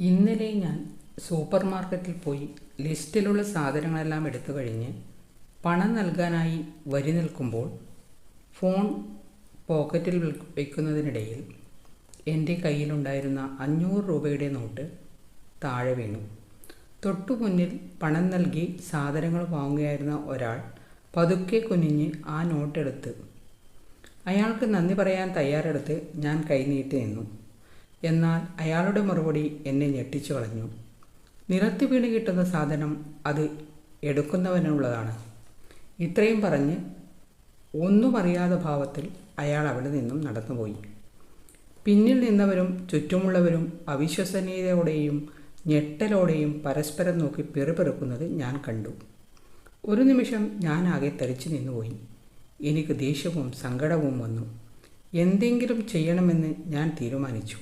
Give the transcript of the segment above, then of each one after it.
ഇന്നലെ ഞാൻ സൂപ്പർ മാർക്കറ്റിൽ പോയി ലിസ്റ്റിലുള്ള സാധനങ്ങളെല്ലാം എടുത്തു കഴിഞ്ഞ് പണം നൽകാനായി വരി നിൽക്കുമ്പോൾ ഫോൺ പോക്കറ്റിൽ വയ്ക്കുന്നതിനിടയിൽ എൻ്റെ കയ്യിലുണ്ടായിരുന്ന 500 രൂപയുടെ നോട്ട് താഴെ വീണു. തൊട്ടു മുന്നിൽ പണം നൽകി സാധനങ്ങൾ വാങ്ങുകയായിരുന്ന ഒരാൾ പതുക്കെ കുനിഞ്ഞ് ആ നോട്ടെടുത്ത് അയാൾക്ക് നന്ദി പറയാൻ തയ്യാറെടുത്ത് ഞാൻ കൈനീട്ടി നിന്നു. എന്നാൽ അയാളുടെ മറുപടി എന്നെ ഞെട്ടിച്ചു കളഞ്ഞു. നിലത്ത് വീണ് കിട്ടുന്ന സാധനം അത് എടുക്കുന്നവനുള്ളതാണ്. ഇത്രയും പറഞ്ഞ് ഒന്നും അറിയാത്ത ഭാവത്തിൽ അയാൾ അവിടെ നിന്നും നടന്നുപോയി. പിന്നിൽ നിന്നവരും ചുറ്റുമുള്ളവരും അവിശ്വസനീയതയോടെയും ഞെട്ടലോടെയും പരസ്പരം നോക്കി പിറുപിറുക്കുന്നത് ഞാൻ കണ്ടു. ഒരു നിമിഷം ഞാൻ ആകെ തരിച്ചു നിന്നുപോയി. എനിക്ക് ദേഷ്യവും സങ്കടവും വന്നു. എന്തെങ്കിലും ചെയ്യണമെന്ന് ഞാൻ തീരുമാനിച്ചു.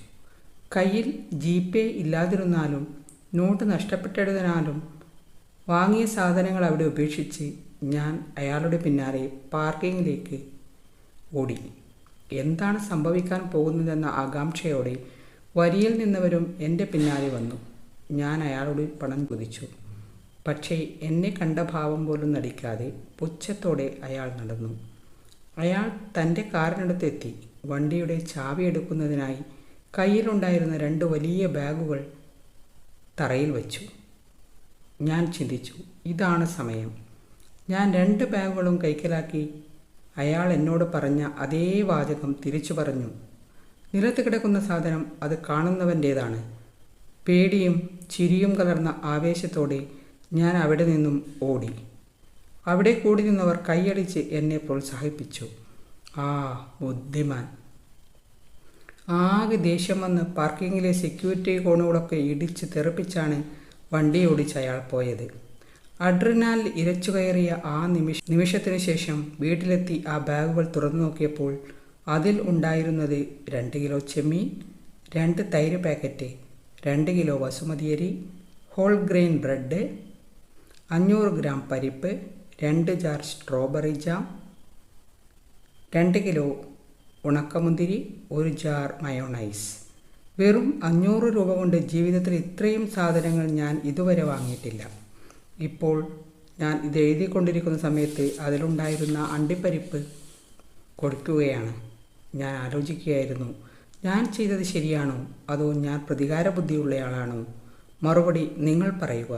കയ്യിൽ GPay ഇല്ലാതിരുന്നാലും നോട്ട് നഷ്ടപ്പെട്ടതിനാലും വാങ്ങിയ സാധനങ്ങൾ അവിടെ ഉപേക്ഷിച്ച് ഞാൻ അയാളുടെ പിന്നാലെ പാർക്കിങ്ങിലേക്ക് ഓടി. എന്താണ് സംഭവിക്കാൻ പോകുന്നതെന്ന ആകാംക്ഷയോടെ വരിയിൽ നിന്നവരും എൻ്റെ പിന്നാലെ വന്നു. ഞാൻ അയാളോട് പണം ചോദിച്ചു. പക്ഷേ എന്നെ കണ്ട ഭാവം പോലും നടിക്കാതെ പുച്ഛത്തോടെ അയാൾ നടന്നു. അയാൾ തൻ്റെ കാറിനടുത്തെത്തി വണ്ടിയുടെ ചാവി എടുക്കുന്നതിനായി കയ്യിലുണ്ടായിരുന്ന 2 വലിയ ബാഗുകൾ തറയിൽ വച്ചു. ഞാൻ ചിന്തിച്ചു, ഇതാണ് സമയം. ഞാൻ 2 ബാഗുകളും കൈക്കലാക്കി അയാൾ എന്നോട് പറഞ്ഞ അതേ വാചകം തിരിച്ചു പറഞ്ഞു. നിലത്ത് കിടക്കുന്ന സാധനം അത് കാണുന്നവൻ്റേതാണ്. പേടിയും ചിരിയും കലർന്ന ആവേശത്തോടെ ഞാൻ അവിടെ നിന്നും ഓടി. അവിടെ കൂടി നിന്നവർ കൈയടിച്ച് എന്നെ പ്രോത്സാഹിപ്പിച്ചു. ആ ബുദ്ധിമാൻ! ആകെ ദേഷ്യം വന്ന് പാർക്കിങ്ങിലെ സെക്യൂരിറ്റി കോണുകളൊക്കെ ഇടിച്ച് തെറിപ്പിച്ചാണ് വണ്ടി ഓടിച്ച് അയാൾ പോയത്. അഡ്രിനാലിൻ ഇരച്ചു കയറിയ ആ നിമിഷത്തിനു ശേഷം വീട്ടിലെത്തി ആ ബാഗുകൾ തുറന്നു നോക്കിയപ്പോൾ അതിൽ ഉണ്ടായിരുന്നത് 2 കിലോ ചെമ്മീൻ, 2 തൈര് പാക്കറ്റ്, 2 കിലോ ബസുമതി അരി, ഹോൾ ഗ്രെയിൻ ബ്രെഡ്, 500 ഗ്രാം പരിപ്പ്, 2 ജാർ സ്ട്രോബെറി ജാം, 2 കിലോ ഉണക്കമുന്തിരി, 1 ജാർ മയോണൈസ്. വെറും 500 രൂപ കൊണ്ട് ജീവിതത്തിൽ ഇത്രയും സാധനങ്ങൾ ഞാൻ ഇതുവരെ വാങ്ങിയിട്ടില്ല. ഇപ്പോൾ ഞാൻ ഇത് എഴുതിക്കൊണ്ടിരിക്കുന്ന സമയത്ത് അതിലുണ്ടായിരുന്ന അണ്ടിപ്പരിപ്പ് കൊടുക്കുകയാണ്. ഞാൻ ആലോചിക്കുകയായിരുന്നു, ഞാൻ ചെയ്തത് ശരിയാണോ അതോ ഞാൻ പ്രതികാര ബുദ്ധിയുള്ളയാളാണോ? മറുപടി നിങ്ങൾ പറയുക.